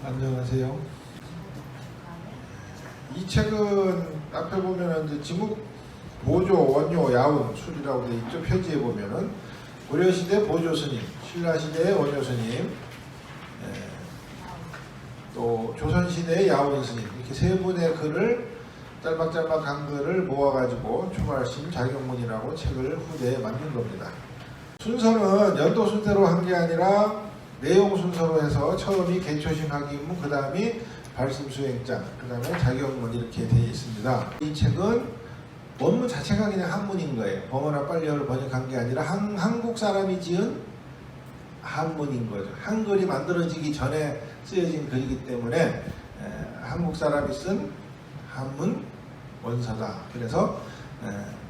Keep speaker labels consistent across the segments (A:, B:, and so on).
A: 안녕하세요. 이 책은 앞에 보면은 이제 지목 보조 원효 야운 술이라고 돼 있죠. 표지에 보면은 고려시대 보조 스님, 신라시대의 원효 스님, 또 조선시대의 야운 스님 이렇게 세 분의 글을 짤막짤막한 글을 모아가지고 추가하신 자경문이라고 책을 후대에 만든 겁니다. 순서는 연도 순서로 한 게 아니라 내용 순서로 해서 처음이 개초심 학기문, 그 다음이 발심수행장, 그 다음에 자경문 이렇게 되어 있습니다. 이 책은 원문 자체가 그냥 한문인 거예요. 범어나 빨리어를 번역한 게 아니라 한국 사람이 지은 한문인 거죠. 한글이 만들어지기 전에 쓰여진 글이기 때문에 한국 사람이 쓴 한문 원서다. 그래서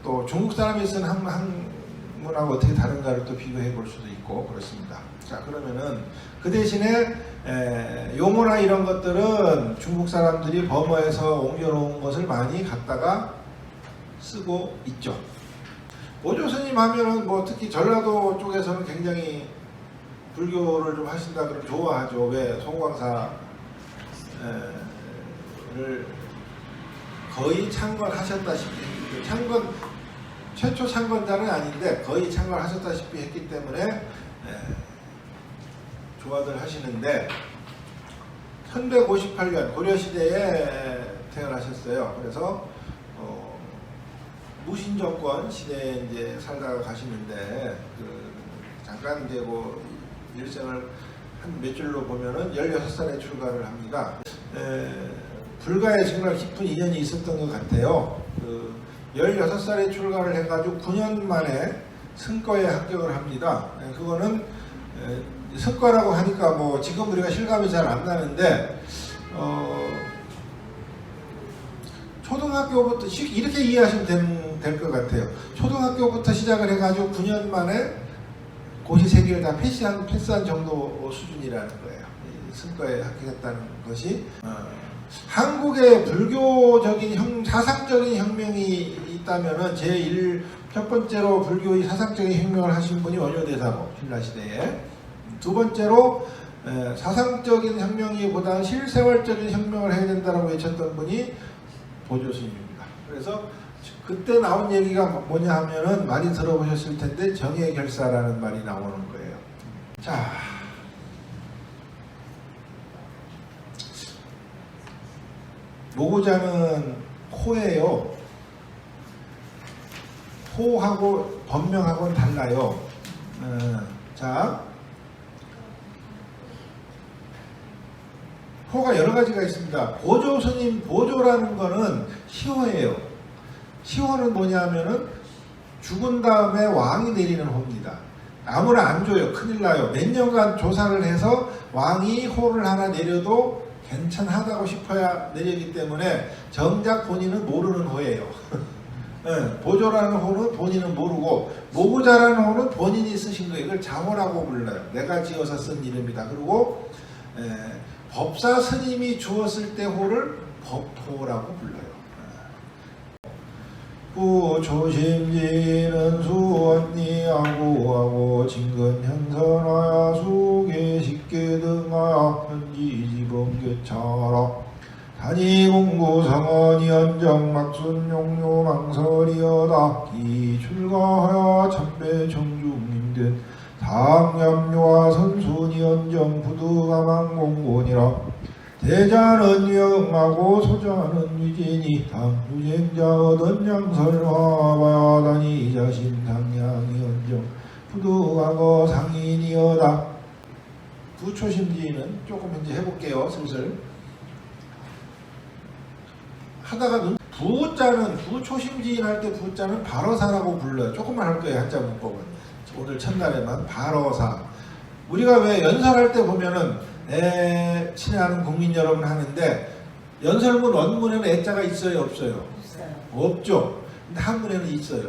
A: 또 중국 사람이 쓴 한문하고 어떻게 다른가를 또 비교해 볼 수도 있고 그렇습니다. 자, 그러면은 그 대신에 용어나 이런 것들은 중국 사람들이 범어에서 옮겨놓은 것을 많이 갖다가 쓰고 있죠. 보조 스님 하면은 뭐 특히 전라도 쪽에서는 굉장히 불교를 좀 하신다 그러면 좋아하죠. 왜? 송광사를 거의 창건하셨다시피, 최초 창건자는 아닌데 거의 창건하셨다시피 했기 때문에 좋아들 하시는데 1158년 고려시대에 태어나셨어요. 그래서 무신정권 시대에 이제 살다가 가시는데 잠깐 이제 뭐 일생을 한 몇 줄로 보면은 16살에 출가를 합니다. 불가에 정말 깊은 인연이 있었던 것 같아요. 16살에 출가를 해가지고 9년 만에 승과에 합격을 합니다. 그거는 승과라고 하니까 뭐 지금 우리가 실감이 잘 안 나는데 초등학교부터 이렇게 이해하시면 될 것 같아요. 초등학교부터 시작을 해가지고 9년 만에 고시 3개를 다 패스한 정도 수준이라는 거예요. 승과에 합격했다는 것이 한국의 불교적인 사상적인 혁명이 있다면은 첫 번째로 불교의 사상적인 혁명을 하신 분이 원효대사고 신라시대에, 두 번째로 사상적인 혁명이보다는 실생활적인 혁명을 해야 된다고 외쳤던 분이 보조스님입니다. 그래서 그때 나온 얘기가 뭐냐 하면은 많이 들어보셨을 텐데 정예결사라는 말이 나오는 거예요. 자, 모고자는 호예요. 호하고 법명하고는 달라요. 자, 호가 여러 가지가 있습니다. 보조 스님, 보조라는 거는 시호예요. 시호는 뭐냐면은 죽은 다음에 왕이 내리는 호입니다. 아무나 안 줘요. 큰일 나요. 몇 년간 조사를 해서 왕이 호를 하나 내려도 괜찮하다고 싶어야 내리기 때문에 정작 본인은 모르는 호예요. 보조라는 호는 본인은 모르고, 모고자라는 호는 본인이 쓰신 거예요. 이걸 자호라고 불러요. 내가 지어서 쓴 이름이다. 그리고 법사 스님이 주었을 때 호를 법호라고 불러요. 부초심지는 수언니하고하고 진근현선하야 수계식계 등하야 현지지범교차라 단위공구성언이 연정막순용료망설이여다 기출가하야 참배정중님든 상염요와 선순이 연정 부두가망공곤이라 대자는 유영하고 소자는 유진이 당유쟁자 얻은 양설화바야다니 자신 당양이 연정 부두가거 상인이여다. 부초심지는 조금 이제 해볼게요. 슬슬 하다가 부자는 부초심지인 할 때 부자는 발어사라고 불러요. 조금만 할 거예요. 한자 문법은 오늘 첫날에만 발어사. 우리가 왜 연설할 때 보면은 친애하는 국민 여러분 하는데 연설문 원문에는 애자가 있어요, 없어요? 없죠. 근데 한문에는 있어요.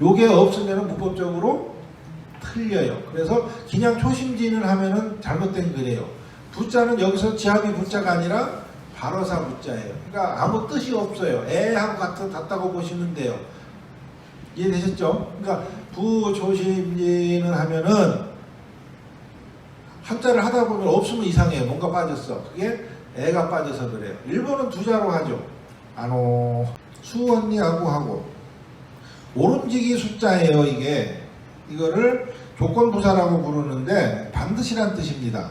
A: 요게 없으면 문법적으로 틀려요. 그래서 그냥 초심지인을 하면은 잘못된 글이에요. 부자는 여기서 지합이 부자가 아니라 발어사 부자예요. 그러니까 아무 뜻이 없어요. 애하고 같다고 보시면 돼요. 이해되셨죠? 그러니까 부초심지인을 하면은 한자를 하다 보면 없으면 이상해요. 뭔가 빠졌어. 그게 애가 빠져서 그래요. 일본은 두 자로 하죠. 수언니하고 하고 오름지기 숫자예요. 이거를 조건부사라고 부르는데 반드시란 뜻입니다.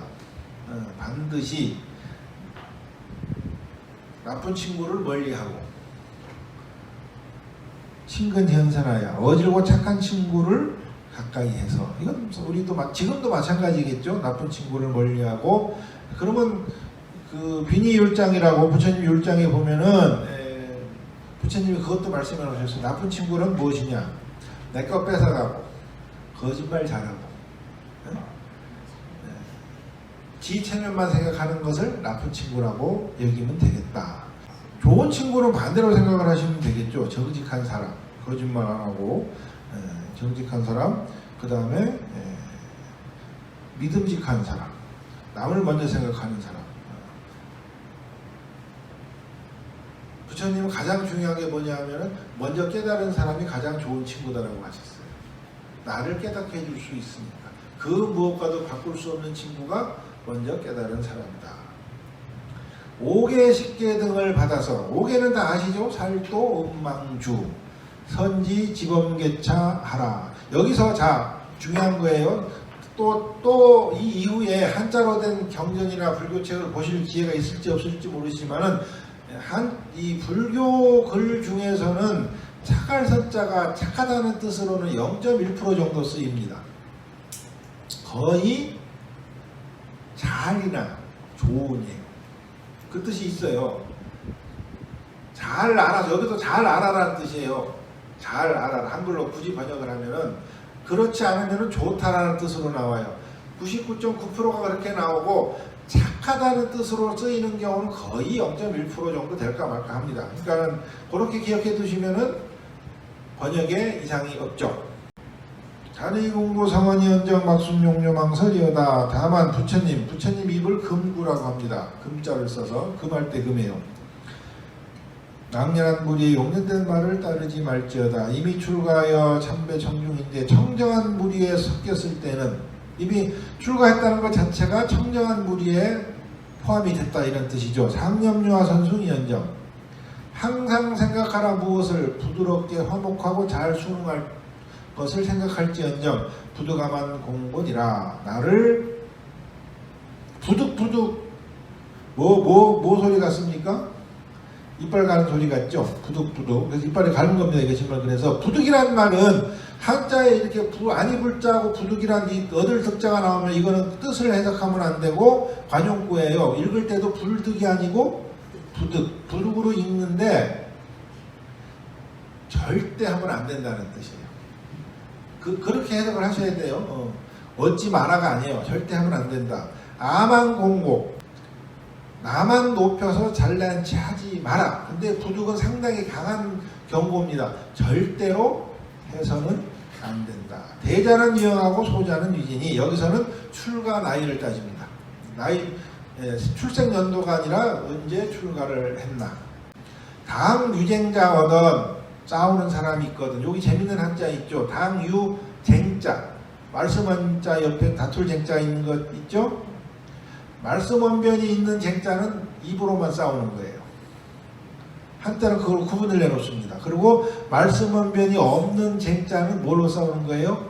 A: 반드시 나쁜 친구를 멀리하고 친근현선하여 어질고 착한 친구를 가까이 해서 이건 우리도 지금도 마찬가지겠죠. 나쁜 친구를 멀리하고 그러면 그 비니율장이라고 부처님 율장에 보면은 부처님이 그것도 말씀해 주셨어요. 나쁜 친구는 무엇이냐? 내 거 뺏어가고 거짓말 잘하고 지 체면만 생각하는 것을 나쁜 친구라고 여기면 되겠다. 좋은 친구는 반대로 생각을 하시면 되겠죠. 정직한 사람, 거짓말 안 하고 정직한 사람, 그 다음에 믿음직한 사람, 남을 먼저 생각하는 사람. 부처님은 가장 중요한 게 뭐냐면은 먼저 깨달은 사람이 가장 좋은 친구다라고 하셨어요. 나를 깨닫게 해줄 수 있으니까. 그 무엇과도 바꿀 수 없는 친구가 먼저 깨달은 사람이다. 5개, 10개 등을 받아서 5개는 다 아시죠? 살도, 음망주, 선지, 지범개차, 하라. 여기서 자 중요한 거예요. 또 이 이후에 한자로 된 경전이나 불교책을 보실 기회가 있을지 없을지 모르지만은 이 불교 글 중에서는 착할 선자가 착하다는 뜻으로는 0.1% 정도 쓰입니다. 거의 잘이나 좋으니 그 뜻이 있어요. 잘 알아서 여기도 잘 알아라는 뜻이에요. 잘 알아라. 한글로 굳이 번역을 하면은 그렇지 않으면은 좋다라는 뜻으로 나와요. 99.9%가 그렇게 나오고 착하다는 뜻으로 쓰이는 경우는 거의 0.1% 정도 될까 말까 합니다. 그러니까 그렇게 기억해 두시면은 번역에 이상이 없죠. 자리공부 성원이 연정 막순용료망설이여다. 다만 부처님 입을 금구라고 합니다. 금자를 써서 금할 때 금이에요. 낭렬한 무리의 용련된 말을 따르지 말지어다. 이미 출가하여 참배 청중인데 청정한 무리에 섞였을 때는 이미 출가했다는 것 자체가 청정한 무리에 포함이 됐다 이런 뜻이죠. 상념유와 선순이 연정. 항상 생각하라 무엇을 부드럽게 화목하고 잘 수능할 것을 생각할지언정 부득함한 공곤이라. 나를 부득부득 뭐 소리 같습니까? 이빨 가는 소리 같죠? 부득부득. 그래서 이빨이 가는 겁니다. 이게 정말. 그래서 부득이라는 말은 한자에 이렇게 안이불자하고 부득이란 이 어들득자가 나오면 이거는 뜻을 해석하면 안 되고 관용구예요. 읽을 때도 불득이 아니고 부득으로 읽는데 절대 하면 안 된다는 뜻이에요. 그렇게 해석을 하셔야 돼요. 얻지 마라가 아니에요. 절대 하면 안 된다. 아만공고. 나만 높여서 잘난 체 하지 마라. 근데 부득은 상당히 강한 경고입니다. 절대로 해서는 안 된다. 대자는 유형하고 소자는 유진이. 여기서는 출가 나이를 따집니다. 출생 연도가 아니라 언제 출가를 했나. 당유쟁자 얻은 싸우는 사람이 있거든. 여기 재밌는 한자 있죠. 당유쟁자. 말씀원자 옆에 다툴 쟁자 있는 것 있죠. 말씀원변이 있는 쟁자는 입으로만 싸우는 거예요. 한자는 그걸 구분을 내놓습니다. 그리고 말씀원변이 없는 쟁자는 뭘로 싸우는 거예요?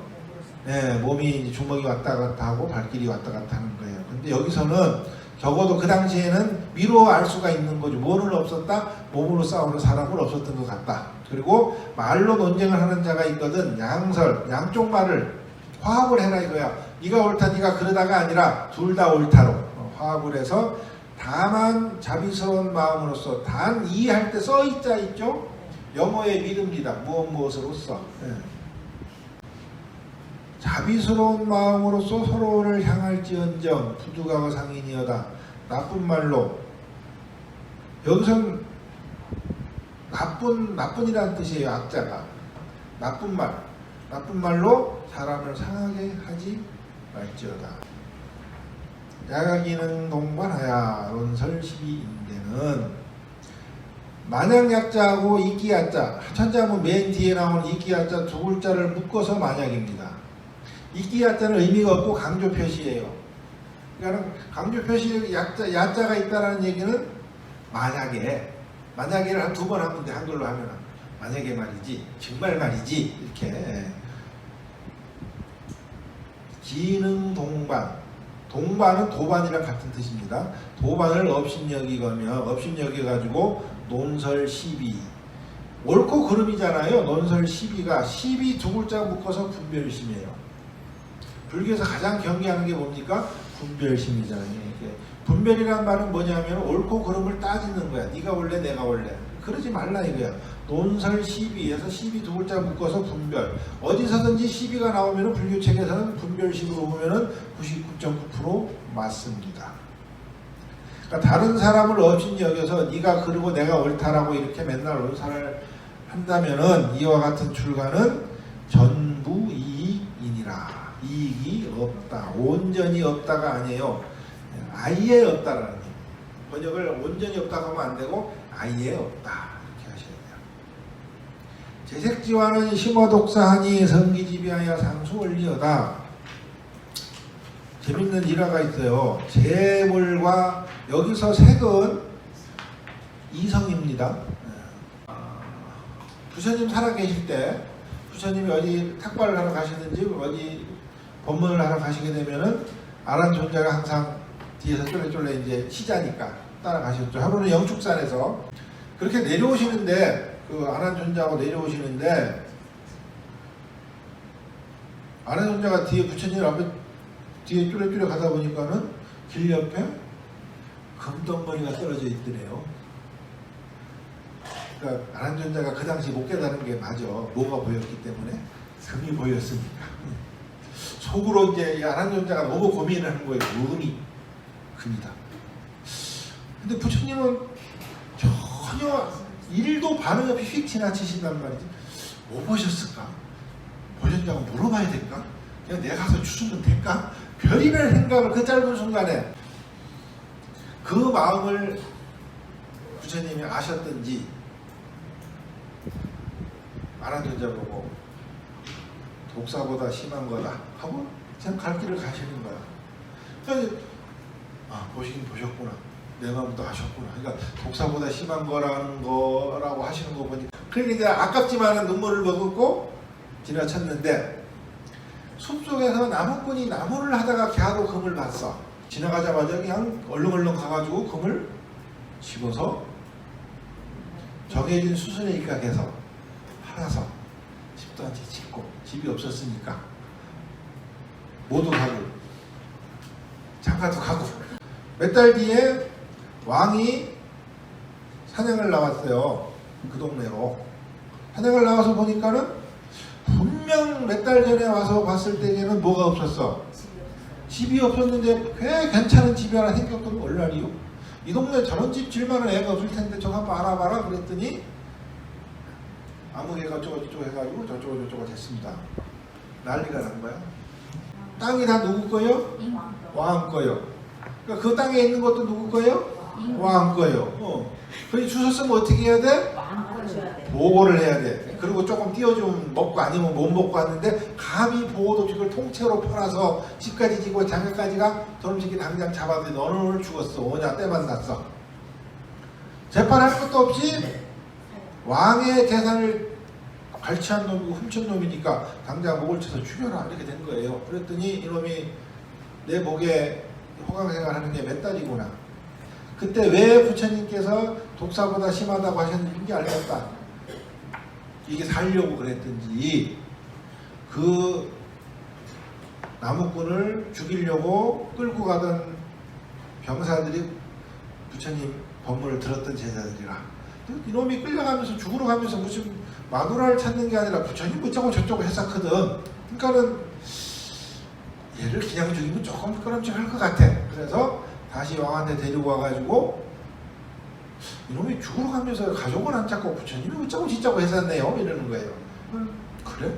A: 네, 몸이 주먹이 왔다 갔다 하고 발길이 왔다 갔다 하는 거예요. 근데 여기서는 적어도 그 당시에는 미로 알 수가 있는 거죠. 뭐는 없었다? 몸으로 싸우는 사람은 없었던 것 같다. 그리고 말로 논쟁을 하는 자가 있거든. 양쪽 말을 화합을 해라 이거야. 네가 옳다 네가 그러다가 아니라 둘 다 옳다로 화합을 해서 다만 자비스러운 마음으로써 단 이해할 때 써있자 있죠? 영어의 믿음이다. 무엇으로써 자비스러운 마음으로써 서로를 향할지언정 부득하고 상인이여다. 나쁜 말로 여기선 나쁜이라는 뜻이에요. 악자가 나쁜 말로 사람을 상하게 하지 말지어다. 야가기는 동반하야 론설 12인대는 만약 약자하고 이끼야자 천자문 맨 뒤에 나오는 이끼야자 두 글자를 묶어서 만약입니다. 이끼야자는 의미가 없고 강조 표시예요. 그러니까 강조 표시 야자가 있다라는 얘기는 만약에를 한 2번 하면 돼. 한글로 하면 만약에 말이지, 정말 말이지, 이렇게. 기능 동반. 동반은 도반이랑 같은 뜻입니다. 도반을 업신여기가지고 논설 시비. 옳고 그름이잖아요. 논설 시비가 시비 2글자 묶어서 분별심이에요. 불교에서 가장 경계하는 게 뭡니까? 분별심이잖아요. 분별이란 말은 뭐냐면 옳고 그름을 따지는 거야. 네가 원래 내가 원래. 그러지 말라 이거야. 논설 시비에서 시비 2글자 묶어서 분별. 어디서든지 시비가 나오면 불교책에서는 분별식으로 보면 99.9% 맞습니다. 그러니까 다른 사람을 업신이 여겨서 네가 그러고 내가 옳다라고 이렇게 맨날 옳사를 한다면은 이와 같은 출가는 전부 이익이니라. 이익이 없다. 온전히 없다가 아니에요. 아예 없다라는 얘기. 번역을 온전히 없다고 하면 안 되고 아예 없다. 이렇게 하셔야 돼요. 재색지와는 심어독사하니 성기지비하여 상수원리여다. 재밌는 일화가 있어요. 재물과 여기서 색은 이성입니다. 부처님 살아계실 때 부처님이 어디 탁발을 하러 가시든지 어디 법문을 하러 가시게 되면은 아란존자가 항상 뒤에서 쫄래쫄래 이제 시자니까 따라가셨죠. 하루는 영축산에서 그렇게 내려오시는데 그 아란존자하고 내려오시는데 아란존자가 뒤에 부처님 앞에 뒤에 쫄래쫄래 가다 보니까는 길 옆에 금덩어리가 떨어져 있더래요. 그러니까 아란존자가 그 당시 못 깨달은 게 맞아. 뭐가 보였기 때문에 금이 보였으니까. 속으로 이제 아란존자가 너무 고민을 하는 거예요. 음이 금이다. 근데 부처님은 전혀 일도 반응 없이 휙 지나치신단 말이지. 뭐 보셨을까? 보셨냐고 물어봐야 될까? 그냥 내가 가서 주시면 될까? 별의별 생각을 그 짧은 순간에 그 마음을 부처님이 아셨던지 아란존자 보고 독사보다 심한 거다 하고 그냥 갈 길을 가시는 거야. 그래서 보시긴 보셨구나. 내 마음도 아셨구나. 그러니까 독사보다 심한 거라고 하시는 거 보니까 그러니까 이제 아깝지만은 눈물을 머금고 지나쳤는데 숲속에서 나무꾼이 나무를 하다가 걔하고 금을 봤어. 지나가자마자 그냥 얼렁얼렁 가가지고 금을 집어서 정해진 수순에 입각해서 팔아서 집도 한 채 짓고 집이 없었으니까 모두 가고 장가도 가고 몇 달 뒤에 왕이 사냥을 나왔어요. 그 동네로 사냥을 나와서 보니까는 분명 몇 달 전에 와서 봤을 때에는 뭐가 없었어? 집이 없었는데 꽤 괜찮은 집이 하나 생겼던 얼라리요. 이 동네 저런 집 질만한 애가 없을 텐데 저거 한번 알아봐라 그랬더니 아무 개가 어쩌고저쩌고 해가지고 저쩌고 됐습니다. 난리가 난 거야. 땅이 다 누구 거요? 왕 거요. 그러니까 그 땅에 있는 것도 누구 거요? 왕 거요. 그래 주소 쓰면 어떻게 해야 돼? 보고를 해야 돼. 그리고 조금 띄워주면 먹고 아니면 못 먹고 하는데 감히 보고도 그걸 통째로 팔아서 집까지 지고 장가까지가 저놈 새끼 당장 잡아도 너는 오늘 죽었어. 오냐 때만 났어. 재판할 것도 없이 왕의 재산을 갈취한 놈이고 훔친 놈이니까 당장 목을 쳐서 죽여라 이렇게 된 거예요. 그랬더니 이놈이 내 목에 호강생활하는 게 몇 달이구나. 그때 왜 부처님께서 독사보다 심하다고 하셨는지 알겠다. 이게 살려고 그랬든지 그 나무꾼을 죽이려고 끌고 가던 병사들이 부처님 법문을 들었던 제자들이라. 이놈이 끌려가면서 죽으러 가면서 무슨 마누라를 찾는 게 아니라 부처님 어쩌고 저쩌고 했었거든. 그러니까는 얘를 그냥 죽이면 조금 꺼름직할 것 같아. 그래서 다시 왕한테 데리고 와가지고 이놈이 죽으러 가면서 가족은 안 찾고 부처님이 어쩌고 저쩌고 했었네요 이러는 거예요. 그래?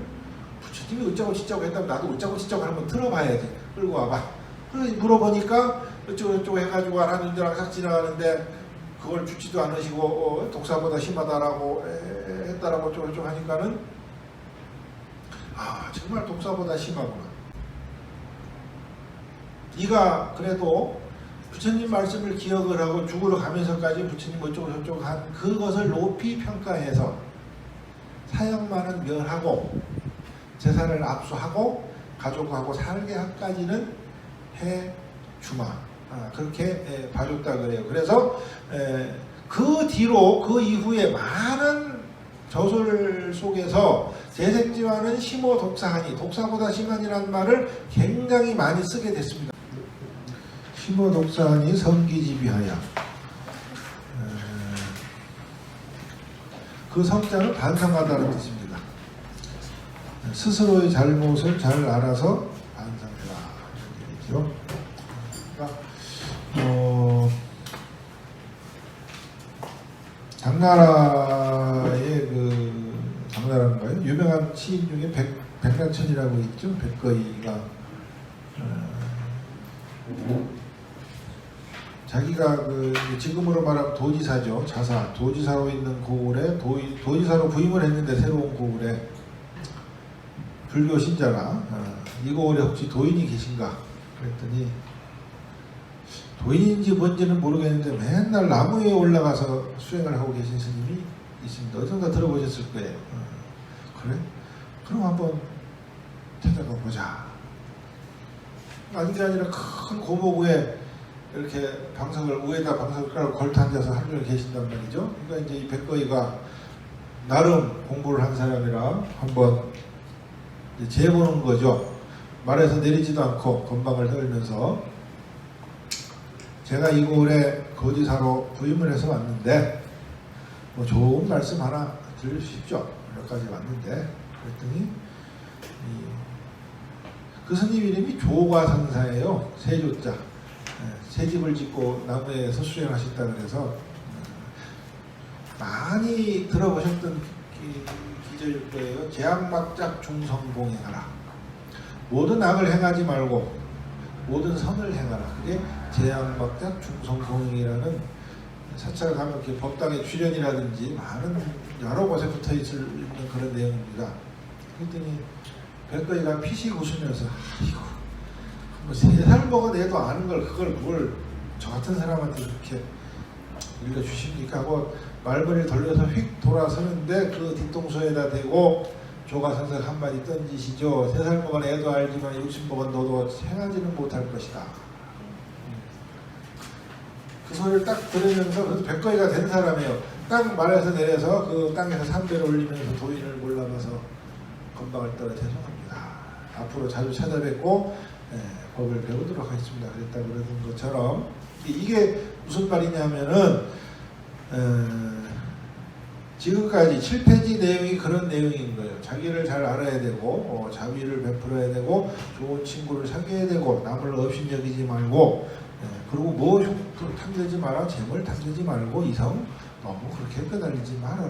A: 부처님이 어쩌고 저쩌고 했다면 나도 어쩌고 저쩌고 한번 들어봐야지. 끌고 와봐. 그래서 물어보니까 어쩌고 저쩌고 해가지고 아란존자랑 싹 지나가는데 그걸 죽지도 않으시고 독사보다 심하다라고 했다라고 어쩌고 하니까는 정말 독사보다 심하구나. 네가 그래도 부처님 말씀을 기억을 하고 죽으러 가면서까지 부처님 어쩌고 저쩌고 한 그것을 높이 평가해서 사형만은 멸하고 재산을 압수하고 가족하고 살게 하까지는 해주마. 그렇게 봐줬다 그래요. 그래서 그 뒤로 그 이후에 많은 저술 속에서 재생지와는 심호 독사하니, 독사보다 심하니라는 말을 굉장히 많이 쓰게 됐습니다. 심호 독사하니 성기지비하야. 그 성자는 반성하다는 뜻입니다. 스스로의 잘못을 잘 알아서 반성해라. 이렇게 되죠. 당나라의 당나라인가요? 유명한 시인 중에 백란천이라고 있죠. 백거이가 자기가 지금으로 말하면 도지사죠. 자사, 도지사로 있는 고을에 도지사로 부임을 했는데 새로운 고을에 불교 신자가 이 고을에 혹시 도인이 계신가? 그랬더니 도인인지 뭔지는 모르겠는데 맨날 나무 위에 올라가서 수행을 하고 계신 스님이 있습니다. 어딘가 들어보셨을 거예요. 그래? 그럼 한번 찾아가 보자. 아닌 게 아니라 큰 고목 위에 이렇게 위에다 방석을 깔고 걸터 앉아서 하루 종일 계신단 말이죠. 그러니까 이제 이 백거이가 나름 공부를 한 사람이라 한번 재보는 거죠. 말에서 내리지도 않고 건방을 떨면서 제가 이 고을에 거지사로 부임을 해서 왔는데 뭐 좋은 말씀 하나 들려주십시오. 여기까지 왔는데 그랬더니 그 스님 이름이 조과선사예요. 세조자. 새집을 짓고 나무에서 수행하셨다 그래서 많이 들어보셨던 기절일 거예요. 제약막작 중성봉행하라. 모든 악을 행하지 말고 모든 선을 행하라. 그게 제약막작 중성봉행이라는 사찰 가면 이렇게 법당의 출연이라든지 많은 여러 곳에 붙어 있는 그런 내용입니다. 그랬더니 백거이가 피식 웃으면서 아이고 뭐 3살 먹은 애도 아는 걸 그걸 저 같은 사람한테 이렇게 읽어주십니까 하고 말머리를 돌려서 휙 돌아서는데 그 뒤통수에다 대고 조과선생 한마디 던지시죠. 3살 먹은 애도 알지만 60 먹은 너도 행하지는 못할 것이다. 그 소리를 딱 들으면서 그래도 백거이가 된 사람이에요. 딱 말에서 내려서 그 땅에서 삼배를 올리면서 도인을 몰라봐서 건방을 떨어 죄송합니다. 앞으로 자주 찾아뵙고 법을 배우도록 하겠습니다. 그랬다 그러는 것처럼 이게 무슨 말이냐면은 지금까지 7페이지 내용이 그런 내용인 거예요. 자기를 잘 알아야 되고 자비를 베풀어야 되고 좋은 친구를 사귀어야 되고 남을 업신여기지 말고 그리고 뭐 탐내지 마라. 재물 탐내지 말고 이성 너무 그렇게 끄달리지 마라.